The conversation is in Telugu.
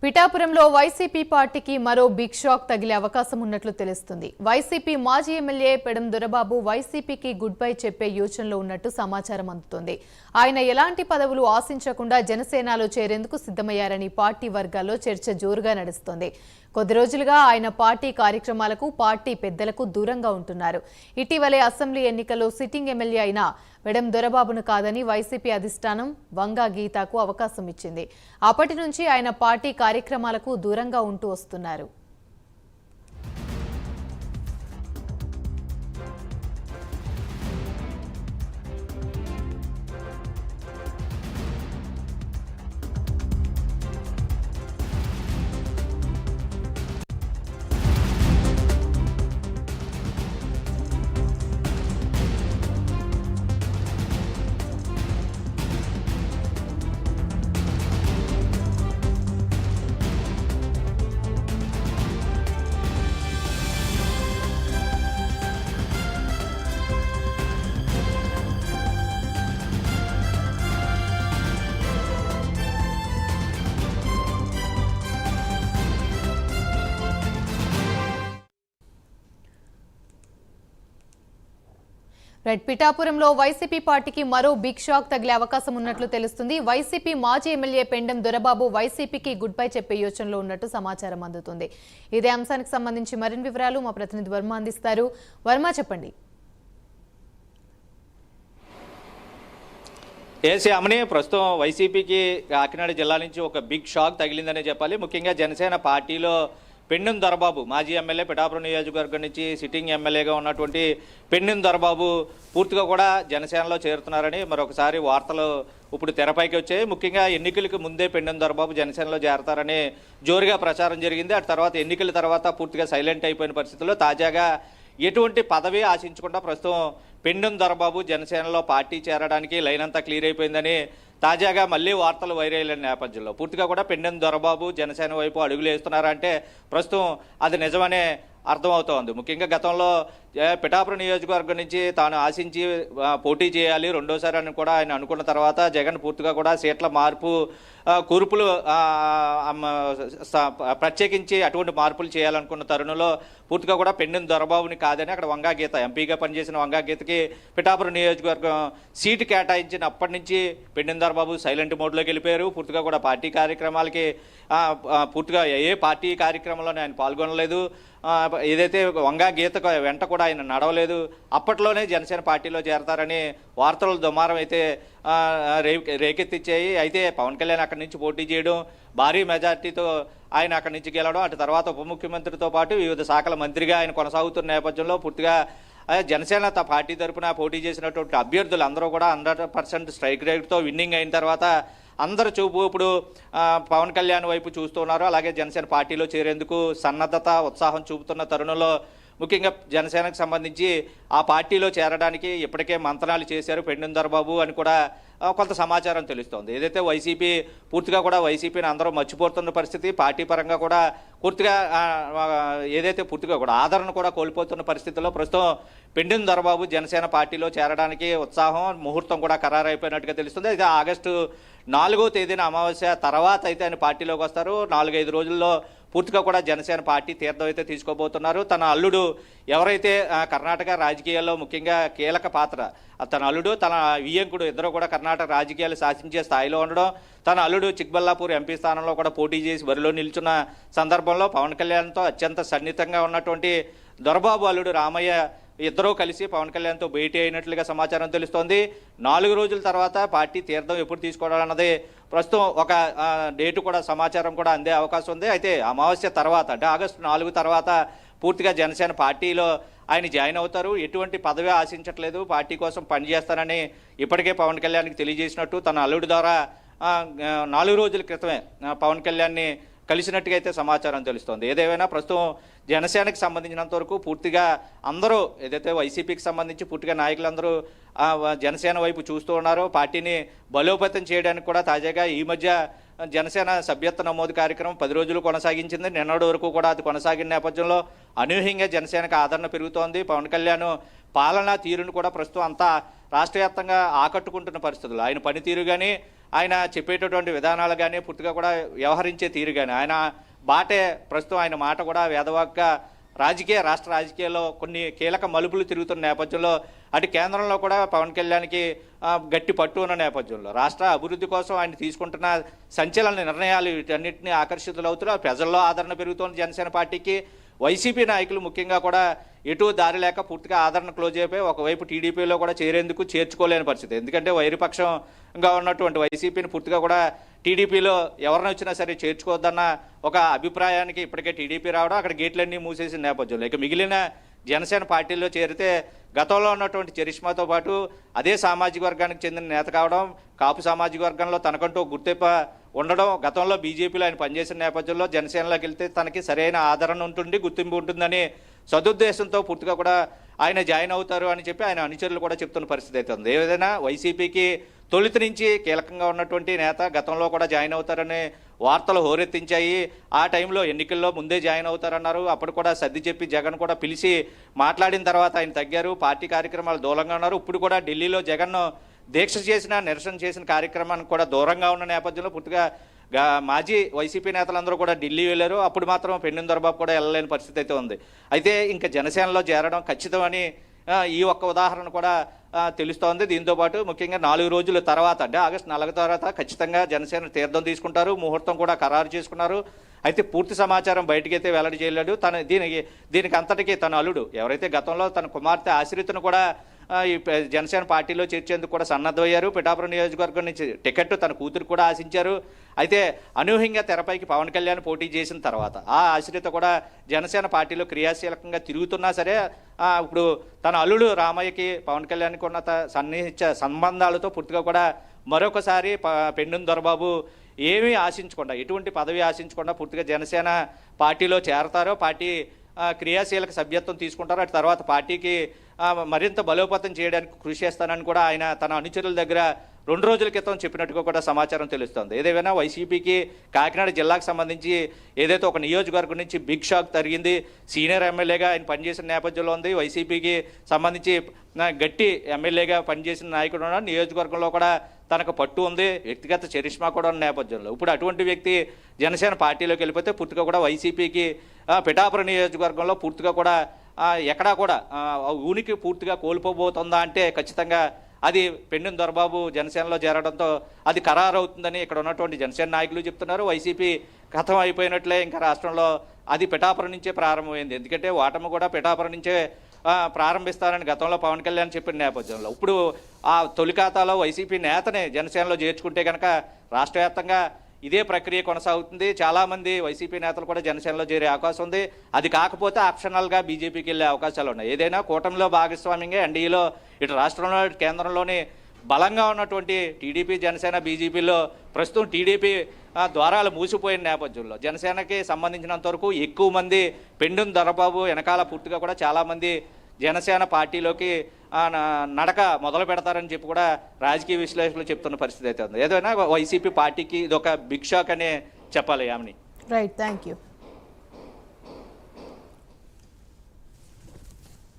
పిఠాపురంలో వైసీపీ పార్టీకి మరో బిగ్ షాక్ తగిలే అవకాశం ఉన్నట్లు తెలుస్తుంది. వైసీపీ మాజీ ఎమ్మెల్యే పెడం దొరబాబు వైసీపీకి గుడ్ బై చెప్పే యోచనలో ఉన్నట్టు సమాచారం అందుతోంది. ఆయన ఎలాంటి పదవులు ఆశించకుండా జనసేనలో చేరేందుకు సిద్ధమయ్యారని పార్టీ వర్గాల్లో చర్చ జోరుగా నడుస్తోంది. కొద్ది రోజులుగా ఆయన పార్టీ కార్యక్రమాలకు, పార్టీ పెద్దలకు దూరంగా ఉంటున్నారు. ఇటీవలే అసెంబ్లీ ఎన్నికల్లో సిట్టింగ్ ఎమ్మెల్యే అయిన పెడం దొరబాబును కాదని వైసీపీ అధిష్టానం వంగా గీతకు అవకాశం ఇచ్చింది. అప్పటి నుంచి ఆయన పార్టీ కార్యక్రమాలకు దూరంగా ఉంటూ వస్తున్నారు. పిఠాపురంలో వైసీపీ పార్టీకి మరో బిగ్ షాక్ తగిలే అవకాశం ఉన్నట్లు తెలుస్తుంది. వైసీపీ మాజీ ఎమ్మెల్యే పెండెం దొరబాబు వైసీపీకి గుడ్ బై చెప్పే యోచనలో ఉన్నట్టు సమాచారం అందుతుంది. ఇదే అంశానికి సంబంధించి మరిన్ని వివరాలు మా ప్రతినిధి వర్మ అందిస్తారు. వర్మ, చెప్పండి. అమని, ప్రస్తుతం వైసీపీకి కాకినాడ జిల్లా నుంచి ఒక బిగ్ షాక్ తగిలిందనే చెప్పాలి. ముఖ్యంగా జనసేన పార్టీలో పెండెం దొరబాబు మాజీ ఎమ్మెల్యే, పిఠాపురం నియోజకవర్గం నుంచి సిట్టింగ్ ఎమ్మెల్యేగా ఉన్నటువంటి పెండెం దొరబాబు పూర్తిగా కూడా జనసేనలో చేరుతున్నారని మరొకసారి వార్తలు ఇప్పుడు తెరపైకి వచ్చాయి. ముఖ్యంగా ఎన్నికలకు ముందే పెండెం దొరబాబు జనసేనలో చేరతారని జోరుగా ప్రచారం జరిగింది. ఆ తర్వాత ఎన్నికల తర్వాత పూర్తిగా సైలెంట్ అయిపోయిన పరిస్థితుల్లో తాజాగా ఎటువంటి పదవి ఆశించకుండా ప్రస్తుతం పెండెం దొరబాబు జనసేనలో పార్టీ చేరడానికి లైన్ అంతా క్లియర్ అయిపోయిందని తాజాగా మళ్ళీ వార్తలు వైరల్ అయిన నేపథ్యంలో పూర్తిగా కూడా పెండెం దొరబాబు జనసేన వైపు అడుగులు వేస్తున్నారంటే ప్రస్తుతం అది నిజమనే అర్థమవుతోంది. ముఖ్యంగా గతంలో పిఠాపురం నియోజకవర్గం నుంచి తాను ఆశించి పోటీ చేయాలి రెండోసారి అని కూడా ఆయన అనుకున్న తర్వాత జగన్ పూర్తిగా కూడా సీట్ల మార్పు, కూర్పులు ప్రత్యేకించి అటువంటి మార్పులు చేయాలనుకున్న తరుణంలో పూర్తిగా కూడా పెండెం దొరబాబుని కాదని అక్కడ వంగా గీత ఎంపీగా పనిచేసిన వంగా గీతకి పిఠాపురం నియోజకవర్గం సీటు కేటాయించినప్పటి నుంచి పెండెం దొరబాబు సైలెంట్ మోడ్లోకి వెళ్ళిపోయారు. పూర్తిగా కూడా పార్టీ కార్యక్రమాలకి పూర్తిగా ఏ పార్టీ కార్యక్రమంలోనే ఆయన పాల్గొనలేదు. ఏదైతే వంగా గీత వెంట కూడా ఆయన నడవలేదు. అప్పట్లోనే జనసేన పార్టీలో చేరతారని వార్తలు దుమారం అయితే రేకెత్తిచ్చాయి. అయితే పవన్ కళ్యాణ్ అక్కడి నుంచి పోటీ చేయడం, భారీ మెజార్టీతో ఆయన అక్కడి నుంచి గెలవడం, అటు తర్వాత ఉప ముఖ్యమంత్రితో పాటు వివిధ శాఖల మంత్రిగా ఆయన కొనసాగుతున్న నేపథ్యంలో పూర్తిగా జనసేన పార్టీ తరఫున పోటీ చేసినటువంటి అభ్యర్థులు అందరూ కూడా 100% స్ట్రైక్ రేట్తో విన్నింగ్ అయిన తర్వాత అందరు చూపు ఇప్పుడు పవన్ కళ్యాణ్ వైపు చూస్తున్నారు. అలాగే జనసేన పార్టీలో చేరేందుకు సన్నద్ధత, ఉత్సాహం చూపుతున్న తరుణంలో ముఖ్యంగా జనసేనకు సంబంధించి ఆ పార్టీలో చేరడానికి ఇప్పటికే మంతనాలు చేశారు పెండెం దొరబాబు అని కూడా కొంత సమాచారం తెలుస్తోంది. ఏదైతే వైసీపీ పూర్తిగా కూడా వైసీపీని అందరూ మర్చిపోతున్న పరిస్థితి, పార్టీ పరంగా కూడా పూర్తిగా ఏదైతే పూర్తిగా కూడా ఆదరణ కూడా కోల్పోతున్న పరిస్థితుల్లో ప్రస్తుతం పెండెం దొరబాబు జనసేన పార్టీలో చేరడానికి ఉత్సాహం, ముహూర్తం కూడా ఖరారైపోయినట్టుగా తెలుస్తుంది. అయితే ఆగస్టు 4వ తేదీన అమావాస్య తర్వాత అయితే ఆయన పార్టీలోకి వస్తారు. 4-5 రోజుల్లో పూర్తిగా కూడా జనసేన పార్టీ తీర్థం అయితే తీసుకోబోతున్నారు. తన అల్లుడు ఎవరైతే కర్ణాటక రాజకీయాల్లో ముఖ్యంగా కీలక పాత్ర, తన అల్లుడు తన వియ్యంకుడు ఇద్దరు కూడా కర్ణాటక రాజకీయాలు శాసించే స్థాయిలో ఉండడం, తన అల్లుడు చిక్బల్లాపూర్ ఎంపీ స్థానంలో కూడా పోటీ చేసి బరిలో నిల్చున్న సందర్భంలో పవన్ కళ్యాణ్తో అత్యంత సన్నిహితంగా ఉన్నటువంటి దొరబాబు అల్లుడు రామయ్య ఇద్దరూ కలిసి పవన్ కళ్యాణ్తో భేటీ అయినట్లుగా సమాచారం తెలుస్తోంది. 4 రోజుల తర్వాత పార్టీ తీర్థం ఎప్పుడు తీసుకోవాలన్నది ప్రస్తుతం ఒక డేటు కూడా సమాచారం కూడా అందే అవకాశం ఉంది. అయితే అమావాస్య తర్వాత అంటే ఆగస్టు 4 తర్వాత పూర్తిగా జనసేన పార్టీలో ఆయన జాయిన్ అవుతారు. ఎటువంటి పదవి ఆశించట్లేదు, పార్టీ కోసం పనిచేస్తానని ఇప్పటికే పవన్ కళ్యాణ్కి తెలియజేసినట్టు తన అల్లుడి ద్వారా 4 రోజుల క్రితమే పవన్ కళ్యాణ్ని కలిసినట్టుగా అయితే సమాచారం తెలుస్తోంది. ఏదేమైనా ప్రస్తుతం జనసేనకు సంబంధించినంత వరకు పూర్తిగా అందరూ ఏదైతే వైసీపీకి సంబంధించి పూర్తిగా నాయకులందరూ జనసేన వైపు చూస్తూ ఉన్నారో పార్టీని బలోపేతం చేయడానికి కూడా తాజాగా ఈ మధ్య జనసేన సభ్యత్వ నమోదు కార్యక్రమం 10 రోజులు కొనసాగించింది. నిన్నటి వరకు కూడా అది కొనసాగిన నేపథ్యంలో అనూహ్యంగా జనసేనకు ఆదరణ పెరుగుతోంది. పవన్ కళ్యాణ్ పాలనా తీరును కూడా ప్రస్తుతం అంతా రాష్ట్ర వ్యాప్తంగా ఆకట్టుకుంటున్న పరిస్థితులు, ఆయన పనితీరు కానీ ఆయన చెప్పేటటువంటి విధానాలు కానీ పూర్తిగా కూడా వ్యవహరించే తీరు కానీ ఆయన బాటే ప్రస్తుతం ఆయన మాట కూడా వేదవాగ్గా రాష్ట్ర రాజకీయాల్లో కొన్ని కీలక మలుపులు తిరుగుతున్న నేపథ్యంలో అటు కేంద్రంలో కూడా పవన్ కళ్యాణ్కి గట్టి పట్టు ఉన్న నేపథ్యంలో రాష్ట్ర అభివృద్ధి కోసం ఆయన తీసుకుంటున్న సంచలన నిర్ణయాలు వీటన్నిటిని ఆకర్షితులవుతున్నారు. ప్రజల్లో ఆదరణ పెరుగుతోంది జనసేన పార్టీకి. వైసీపీ నాయకులు ముఖ్యంగా కూడా ఎటు దారి లేక పూర్తిగా ఆదరణ క్లోజ్ అయిపోయి ఒకవైపు టీడీపీలో కూడా చేరేందుకు చేర్చుకోలేని పరిస్థితి. ఎందుకంటే వైరుపక్షంగా ఉన్నటువంటి వైసీపీని పూర్తిగా కూడా టీడీపీలో ఎవరిని వచ్చినా సరే చేర్చుకోవద్దన్న ఒక అభిప్రాయానికి ఇప్పటికే టీడీపీ రావడం, అక్కడ గేట్లన్నీ మూసేసిన నేపథ్యంలో ఇక మిగిలిన జనసేన పార్టీలో చేరితే గతంలో ఉన్నటువంటి చరిష్మాతో పాటు అదే సామాజిక వర్గానికి చెందిన నేత కావడం, కాపు సామాజిక వర్గంలో తనకంటూ గుర్తింపు ఉండడం, గతంలో బీజేపీలో ఆయన పనిచేసిన నేపథ్యంలో జనసేనలోకి వెళ్తే తనకి సరైన ఆదరణ ఉంటుంది, గుర్తింపు ఉంటుందని సదుద్దేశంతో పూర్తిగా కూడా ఆయన జాయిన్ అవుతారు అని చెప్పి ఆయన అనుచరులు కూడా చెప్తున్న పరిస్థితి అయితే ఉంది. ఏదైనా వైసీపీకి తొలుత నుంచి కీలకంగా ఉన్నటువంటి నేత గతంలో కూడా జాయిన్ అవుతారనే వార్తలు హోరెత్తించాయి. ఆ టైంలో ఎన్నికల్లో ముందే జాయిన్ అవుతారన్నారు. అప్పుడు కూడా సర్ది చెప్పి జగన్ కూడా పిలిచి మాట్లాడిన తర్వాత ఆయన తగ్గారు, పార్టీ కార్యక్రమాలు దూరంగా ఉన్నారు. ఇప్పుడు కూడా ఢిల్లీలో జగన్ను దీక్ష చేసిన, నిరసన చేసిన కార్యక్రమానికి కూడా దూరంగా ఉన్న నేపథ్యంలో పూర్తిగా మాజీ వైసీపీ నేతలందరూ కూడా ఢిల్లీ వెళ్ళారు. అప్పుడు మాత్రం పెండిన దొరబాబు కూడా వెళ్ళలేని పరిస్థితి అయితే ఉంది. అయితే ఇంకా జనసేనలో చేరడం ఖచ్చితమని ఈ ఒక్క ఉదాహరణ కూడా తెలుస్తోంది. దీంతోపాటు ముఖ్యంగా 4 రోజుల తర్వాత అంటే ఆగస్టు 4 తర్వాత ఖచ్చితంగా జనసేన తీర్థం తీసుకుంటారు, ముహూర్తం కూడా ఖరారు చేసుకున్నారు. అయితే పూర్తి సమాచారం బయటకైతే వెల్లడి చేయలేడు. దీనికి అంతటికీ తన అల్లుడు ఎవరైతే గతంలో తన కుమార్తె ఆశ్రితను కూడా ఈ జనసేన పార్టీలో చేర్చేందుకు కూడా సన్నద్ధమయ్యారు. పిఠాపురం నియోజకవర్గం నుంచి టికెట్ తన కూతురు కూడా ఆశించారు. అయితే అనూహ్యంగా తెరపైకి పవన్ కళ్యాణ్ పోటీ చేసిన తర్వాత ఆ ఆశ్రిత కూడా జనసేన పార్టీలో క్రియాశీలకంగా తిరుగుతున్నా సరే ఇప్పుడు తన అల్లుడు రామయ్యకి పవన్ కళ్యాణ్కి ఉన్న సన్నిహిత సంబంధాలతో పూర్తిగా కూడా మరొకసారి పెండున దొరబాబు ఏమీ ఆశించకుండా, ఎటువంటి పదవి ఆశించకుండా పూర్తిగా జనసేన పార్టీలో చేరతారో, పార్టీ క్రియాశీలక సభ్యత్వం తీసుకుంటారు. అటు తర్వాత పార్టీకి మరింత బలోపేతం చేయడానికి కృషి చేస్తానని కూడా ఆయన తన అనుచరుల దగ్గర 2 రోజుల క్రితం చెప్పినట్టుగా కూడా సమాచారం తెలుస్తోంది. ఏదేమైనా వైసీపీకి కాకినాడ జిల్లాకు సంబంధించి ఏదైతే ఒక నియోజకవర్గం నుంచి బిగ్ షాక్ జరిగింది. సీనియర్ ఎమ్మెల్యేగా ఆయన పనిచేసిన నేపథ్యంలో ఉంది. వైసీపీకి సంబంధించి గట్టి ఎమ్మెల్యేగా పనిచేసిన నాయకుడు ఉన్నాడు. నియోజకవర్గంలో కూడా తనకు పట్టు ఉంది, వ్యక్తిగత చరిష్మా కూడా ఉన్న నేపథ్యంలో ఇప్పుడు అటువంటి వ్యక్తి జనసేన పార్టీలోకి వెళ్ళిపోతే పూర్తిగా కూడా వైసీపీకి పిఠాపురం నియోజకవర్గంలో పూర్తిగా కూడా ఎక్కడా కూడా ఉనికి పూర్తిగా కోల్పోబోతుందా అంటే ఖచ్చితంగా అది పెండిన దొరబాబు జనసేనలో చేరడంతో అది ఖరారవుతుందని ఇక్కడ ఉన్నటువంటి జనసేన నాయకులు చెప్తున్నారు. వైసీపీ కథం అయిపోయినట్లే ఇంకా రాష్ట్రంలో అది పిఠాపురం నుంచే ప్రారంభమైంది. ఎందుకంటే ఓటమి కూడా పిఠాపురం నుంచే ప్రారంభిస్తారని గతంలో పవన్ కళ్యాణ్ చెప్పిన నేపథ్యంలో ఇప్పుడు ఆ తొలి ఖాతాలో వైసీపీ నేతనే జనసేనలో చేర్చుకుంటే కనుక రాష్ట్ర వ్యాప్తంగా ఇదే ప్రక్రియ కొనసాగుతుంది. చాలామంది వైసీపీ నేతలు కూడా జనసేనలో చేరే అవకాశం ఉంది. అది కాకపోతే ఆప్షనల్గా బీజేపీకి వెళ్ళే అవకాశాలు ఉన్నాయి. ఏదైనా కూటమిలో భాగస్వామ్యంగా ఎన్డీఏలో ఇటు రాష్ట్రంలో కేంద్రంలోని బలంగా ఉన్నటువంటి టీడీపీ, జనసేన, బీజేపీలో ప్రస్తుతం టీడీపీ ద్వారాలు మూసిపోయిన నేపథ్యంలో జనసేనకి సంబంధించినంత వరకు ఎక్కువ మంది పెండున దొరబాబు వెనకాల పూర్తిగా కూడా చాలామంది జనసేన పార్టీలోకి నడక మొదలు పెడతారని చెప్పి కూడా రాజకీయ విశ్లేషకులు చెప్తున్న పరిస్థితి అయితే ఉంది. ఏదైనా వైసీపీ పార్టీకి ఇది ఒక బిగ్ షాక్ అనే చెప్పాలి. యామిని. Right, thank you.